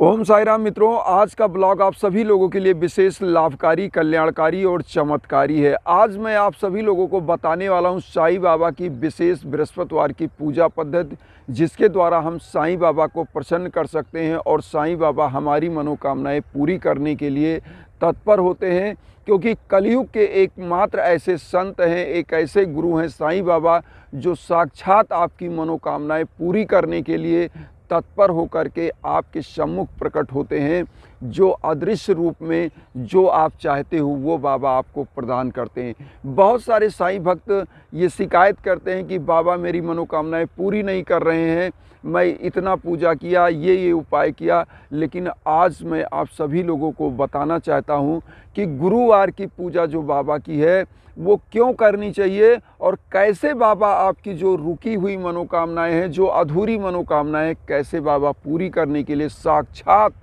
ओम साई राम मित्रों, आज का ब्लॉग आप सभी लोगों के लिए विशेष लाभकारी, कल्याणकारी और चमत्कारी है। आज मैं आप सभी लोगों को बताने वाला हूं साईं बाबा की विशेष बृहस्पतिवार की पूजा पद्धति, जिसके द्वारा हम साईं बाबा को प्रसन्न कर सकते हैं और साईं बाबा हमारी मनोकामनाएं पूरी करने के लिए तत्पर होते हैं। क्योंकि कलयुग के एकमात्र ऐसे संत हैं, एक ऐसे गुरु हैं साईं बाबा, जो साक्षात आपकी मनोकामनाएं पूरी करने के लिए तत्पर होकर के आपके सम्मुख प्रकट होते हैं। जो अदृश्य रूप में जो आप चाहते हो वो बाबा आपको प्रदान करते हैं। बहुत सारे साईं भक्त ये शिकायत करते हैं कि बाबा मेरी मनोकामनाएं पूरी नहीं कर रहे हैं, मैं इतना पूजा किया, ये उपाय किया, लेकिन आज मैं आप सभी लोगों को बताना चाहता हूँ कि गुरुवार की पूजा जो बाबा की है वो क्यों करनी चाहिए और कैसे बाबा आपकी जो रुकी हुई मनोकामनाएं हैं, जो अधूरी मनोकामनाएं, कैसे बाबा पूरी करने के लिए साक्षात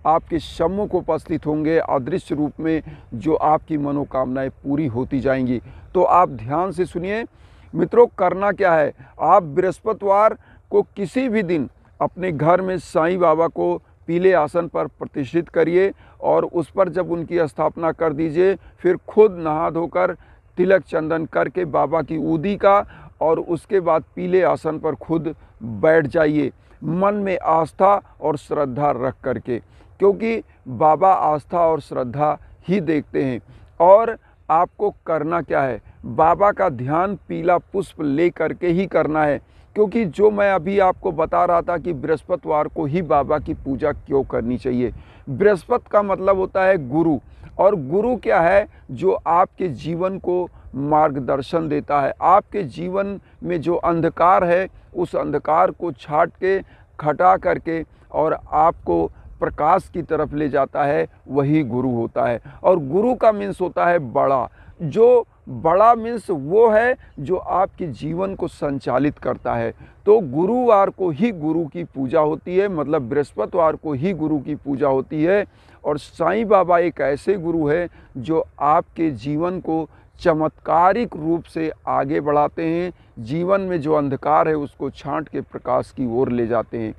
आपके सम्मुख उपस्थित होंगे अदृश्य रूप में, जो आपकी मनोकामनाएं पूरी होती जाएंगी। तो आप ध्यान से सुनिए मित्रों, करना क्या है। आप बृहस्पतिवार को किसी भी दिन अपने घर में साईं बाबा को पीले आसन पर प्रतिष्ठित करिए और उस पर जब उनकी स्थापना कर दीजिए, फिर खुद नहा धोकर तिलक चंदन करके बाबा की उदी का और उसके बाद पीले आसन पर खुद बैठ जाइए, मन में आस्था और श्रद्धा रख करके, क्योंकि बाबा आस्था और श्रद्धा ही देखते हैं। और आपको करना क्या है, बाबा का ध्यान पीला पुष्प ले करके ही करना है। क्योंकि जो मैं अभी आपको बता रहा था कि बृहस्पतिवार को ही बाबा की पूजा क्यों करनी चाहिए। बृहस्पति का मतलब होता है गुरु, और गुरु क्या है, जो आपके जीवन को मार्गदर्शन देता है। आपके जीवन में जो अंधकार है उस अंधकार को छाट के, खटा करके और आपको प्रकाश की तरफ ले जाता है, वही गुरु होता है। और गुरु का मीन्स होता है बड़ा। जो बड़ा मीन्स वो है जो आपके जीवन को संचालित करता है। तो गुरुवार को ही गुरु की पूजा होती है, मतलब बृहस्पतिवार को ही गुरु की पूजा होती है। और साईं बाबा एक ऐसे गुरु है जो आपके जीवन को चमत्कारिक रूप से आगे बढ़ाते हैं, जीवन में जो अंधकार है उसको छांट के प्रकाश की ओर ले जाते हैं।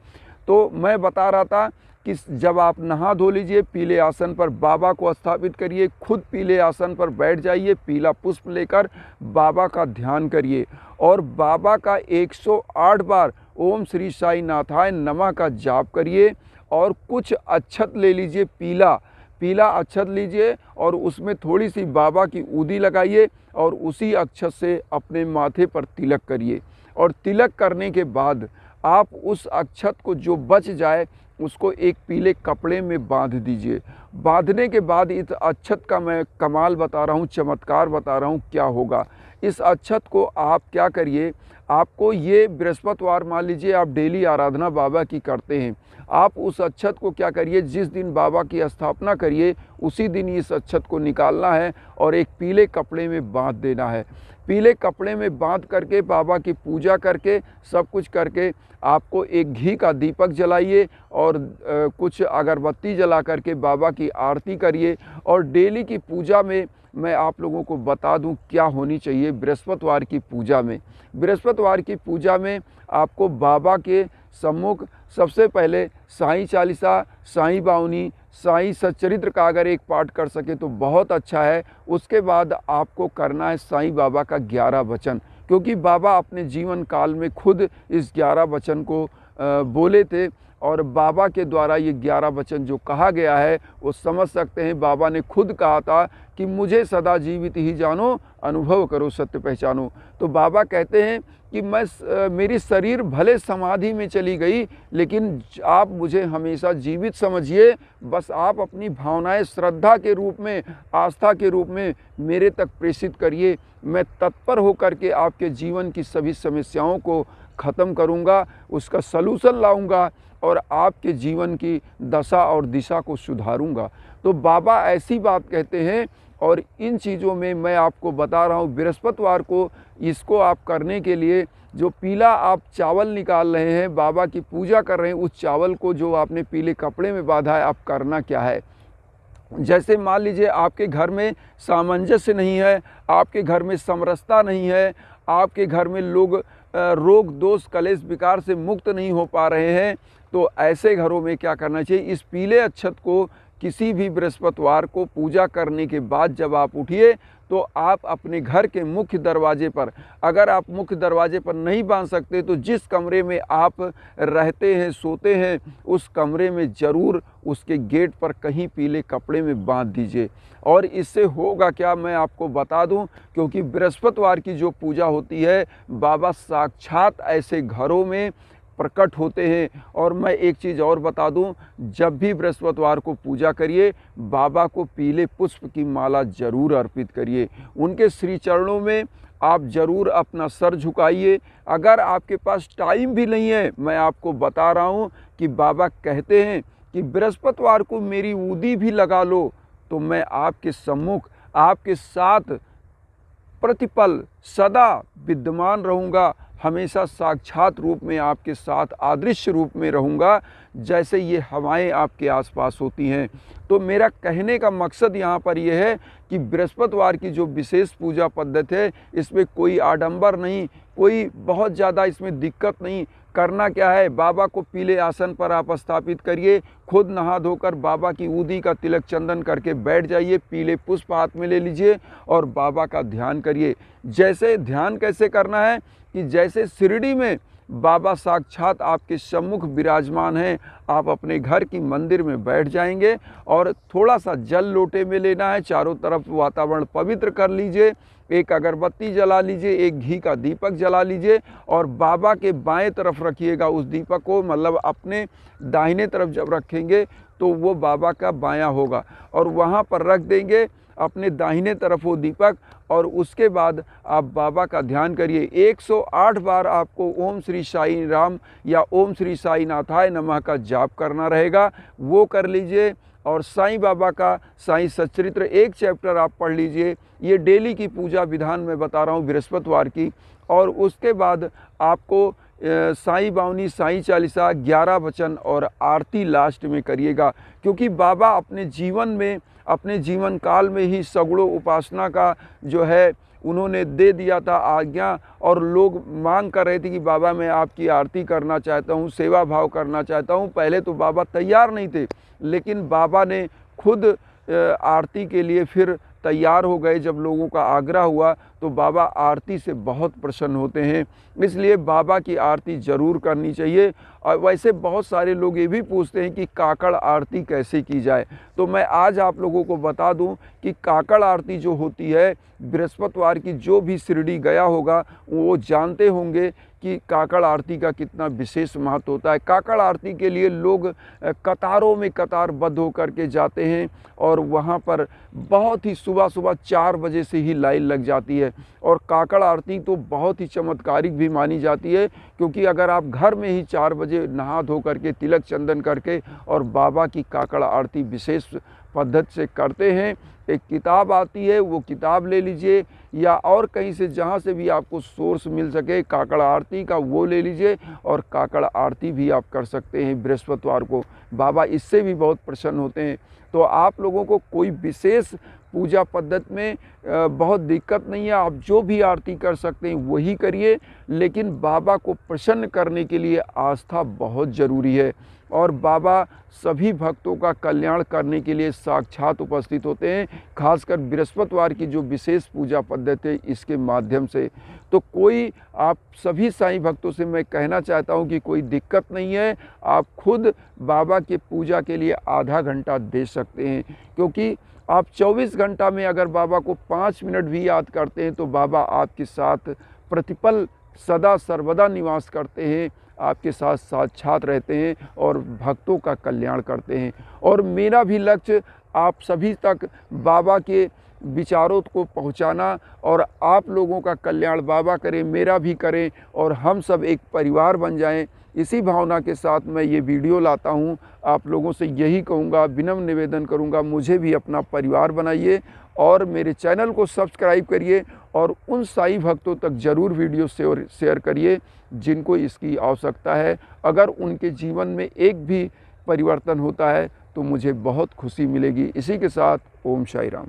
तो मैं बता रहा था कि जब आप नहा धो लीजिए, पीले आसन पर बाबा को स्थापित करिए, खुद पीले आसन पर बैठ जाइए, पीला पुष्प लेकर बाबा का ध्यान करिए और बाबा का 108 बार ओम श्री साई नाथाय नमः का जाप करिए। और कुछ अक्षत ले लीजिए, पीला अक्षत लीजिए और उसमें थोड़ी सी बाबा की उदी लगाइए और उसी अक्षत से अपने माथे पर तिलक करिए। और तिलक करने के बाद आप उस अक्षत को जो बच जाए उसको एक पीले कपड़े में बांध दीजिए। बांधने के बाद इस अक्षत का मैं कमाल बता रहा हूँ, चमत्कार बता रहा हूँ क्या होगा। इस अक्षत को आप क्या करिए, आपको ये बृहस्पतिवार मान लीजिए आप डेली आराधना बाबा की करते हैं, आप उस अक्षत को क्या करिए, जिस दिन बाबा की स्थापना करिए उसी दिन इस अक्षत को निकालना है और एक पीले कपड़े में बांध देना है। पीले कपड़े में बांध करके बाबा की पूजा करके सब कुछ करके आपको एक घी का दीपक जलाइए और कुछ अगरबत्ती जला करके बाबा की आरती करिए। और डेली की पूजा में मैं आप लोगों को बता दूं क्या होनी चाहिए बृहस्पतिवार की पूजा में। बृहस्पतिवार की पूजा में आपको बाबा के सम्मुख सबसे पहले साईं चालीसा, साईं बावनी, साईं सच्चरित्र का अगर एक पाठ कर सके तो बहुत अच्छा है। उसके बाद आपको करना है साईं बाबा का 11 वचन, क्योंकि बाबा अपने जीवन काल में खुद इस 11 वचन को बोले थे और बाबा के द्वारा ये 11 वचन जो कहा गया है वो समझ सकते हैं। बाबा ने खुद कहा था कि मुझे सदा जीवित ही जानो, अनुभव करो सत्य पहचानो। तो बाबा कहते हैं कि मेरी शरीर भले समाधि में चली गई, लेकिन आप मुझे हमेशा जीवित समझिए। बस आप अपनी भावनाएं श्रद्धा के रूप में, आस्था के रूप में मेरे तक प्रेषित करिए। मैं तत्पर होकर के आपके जीवन की सभी समस्याओं को ख़त्म करूंगा, उसका सलूशन लाऊंगा और आपके जीवन की दशा और दिशा को सुधारूंगा। तो बाबा ऐसी बात कहते हैं और इन चीज़ों में मैं आपको बता रहा हूँ। बृहस्पतिवार को इसको आप करने के लिए जो पीला आप चावल निकाल रहे हैं, बाबा की पूजा कर रहे हैं, उस चावल को जो आपने पीले कपड़े में बांधा है, आप करना क्या है, जैसे मान लीजिए आपके घर में सामंजस्य नहीं है, आपके घर में समरसता नहीं है, आपके घर में लोग रोग दोष कलेश विकार से मुक्त नहीं हो पा रहे हैं, तो ऐसे घरों में क्या करना चाहिए, इस पीले अक्षत को किसी भी बृहस्पतिवार को पूजा करने के बाद जब आप उठिए तो आप अपने घर के मुख्य दरवाजे पर, अगर आप मुख्य दरवाजे पर नहीं बांध सकते तो जिस कमरे में आप रहते हैं सोते हैं उस कमरे में ज़रूर उसके गेट पर कहीं पीले कपड़े में बांध दीजिए। और इससे होगा क्या, मैं आपको बता दूं, क्योंकि बृहस्पतिवार की जो पूजा होती है बाबा साक्षात ऐसे घरों में प्रकट होते हैं। और मैं एक चीज़ और बता दूं, जब भी बृहस्पतिवार को पूजा करिए बाबा को पीले पुष्प की माला ज़रूर अर्पित करिए, उनके श्री चरणों में आप ज़रूर अपना सर झुकाइए। अगर आपके पास टाइम भी नहीं है, मैं आपको बता रहा हूं कि बाबा कहते हैं कि बृहस्पतिवार को मेरी ऊदी भी लगा लो तो मैं आपके सम्मुख आपके साथ प्रतिपल सदा विद्यमान रहूँगा, हमेशा साक्षात रूप में आपके साथ अदृश्य रूप में रहूँगा, जैसे ये हवाएं आपके आसपास होती हैं। तो मेरा कहने का मकसद यहाँ पर यह है कि बृहस्पतिवार की जो विशेष पूजा पद्धति है इसमें कोई आडंबर नहीं, कोई बहुत ज़्यादा इसमें दिक्कत नहीं। करना क्या है, बाबा को पीले आसन पर आप स्थापित करिए, खुद नहा धोकर बाबा की ऊदी का तिलक चंदन करके बैठ जाइए, पीले पुष्प हाथ में ले लीजिए और बाबा का ध्यान करिए। जैसे ध्यान कैसे करना है कि जैसे शिरडी में बाबा साक्षात आपके सम्मुख विराजमान हैं, आप अपने घर की मंदिर में बैठ जाएंगे और थोड़ा सा जल लोटे में लेना है, चारों तरफ वातावरण पवित्र कर लीजिए, एक अगरबत्ती जला लीजिए, एक घी का दीपक जला लीजिए और बाबा के बाएं तरफ रखिएगा उस दीपक को, मतलब अपने दाहिने तरफ जब रखेंगे तो वो बाबा का बायां होगा और वहाँ पर रख देंगे अपने दाहिने तरफ वो दीपक। और उसके बाद आप बाबा का ध्यान करिए, 108 बार आपको ओम श्री साई राम या ओम श्री साई नाथाय नमः का जाप करना रहेगा, वो कर लीजिए। और साईं बाबा का साईं सच्चरित्र एक चैप्टर आप पढ़ लीजिए, ये डेली की पूजा विधान में बता रहा हूँ बृहस्पतिवार की। और उसके बाद आपको साईं बावनी, साईं चालीसा, 11 वचन और आरती लास्ट में करिएगा, क्योंकि बाबा अपने जीवन में, अपने जीवन काल में ही सगुणों उपासना का जो है उन्होंने दे दिया था आज्ञा, और लोग मांग कर रहे थे कि बाबा मैं आपकी आरती करना चाहता हूँ, सेवा भाव करना चाहता हूँ। पहले तो बाबा तैयार नहीं थे, लेकिन बाबा ने खुद आरती के लिए फिर तैयार हो गए। जब लोगों का आग्रह हुआ तो बाबा आरती से बहुत प्रसन्न होते हैं, इसलिए बाबा की आरती ज़रूर करनी चाहिए। और वैसे बहुत सारे लोग ये भी पूछते हैं कि काकड़ आरती कैसे की जाए, तो मैं आज आप लोगों को बता दूं कि काकड़ आरती जो होती है बृहस्पतिवार की, जो भी शिरडी गया होगा वो जानते होंगे कि काकड़ आरती का कितना विशेष महत्व होता है। काकड़ आरती के लिए लोग कतारों में कतारबद्ध होकर के जाते हैं और वहाँ पर बहुत ही सुबह सुबह 4 बजे से ही लाइन लग जाती है। और काकड़ आरती तो बहुत ही चमत्कारिक भी मानी जाती है, क्योंकि अगर आप घर में ही 4 बजे नहा धो करके तिलक चंदन करके और बाबा की काकड़ आरती विशेष पद्धति से करते हैं, एक किताब आती है वो किताब ले लीजिए, या और कहीं से जहाँ से भी आपको सोर्स मिल सके काकड़ आरती का वो ले लीजिए और काकड़ आरती भी आप कर सकते हैं बृहस्पतिवार को। बाबा इससे भी बहुत प्रसन्न होते हैं। तो आप लोगों को कोई विशेष पूजा पद्धति में बहुत दिक्कत नहीं है, आप जो भी आरती कर सकते हैं वही करिए, लेकिन बाबा को प्रसन्न करने के लिए आस्था बहुत ज़रूरी है। और बाबा सभी भक्तों का कल्याण करने के लिए साक्षात उपस्थित होते हैं, खासकर बृहस्पतिवार की जो विशेष पूजा पद्धति है इसके माध्यम से। तो कोई आप सभी साईं भक्तों से मैं कहना चाहता हूं कि कोई दिक्कत नहीं है, आप खुद बाबा के पूजा के लिए आधा घंटा दे सकते हैं, क्योंकि आप 24 घंटा में अगर बाबा को 5 मिनट भी याद करते हैं तो बाबा आपके साथ प्रतिपल सदा सर्वदा निवास करते हैं, आपके साथ साक्षात रहते हैं और भक्तों का कल्याण करते हैं। और मेरा भी लक्ष्य आप सभी तक बाबा के विचारों को पहुंचाना और आप लोगों का कल्याण बाबा करें, मेरा भी करें और हम सब एक परिवार बन जाएं, इसी भावना के साथ मैं ये वीडियो लाता हूँ। आप लोगों से यही कहूँगा, विनम्र निवेदन करूँगा, मुझे भी अपना परिवार बनाइए और मेरे चैनल को सब्सक्राइब करिए और उन साईं भक्तों तक ज़रूर वीडियो शेयर करिए जिनको इसकी आवश्यकता है। अगर उनके जीवन में एक भी परिवर्तन होता है तो मुझे बहुत खुशी मिलेगी। इसी के साथ ओम साई राम।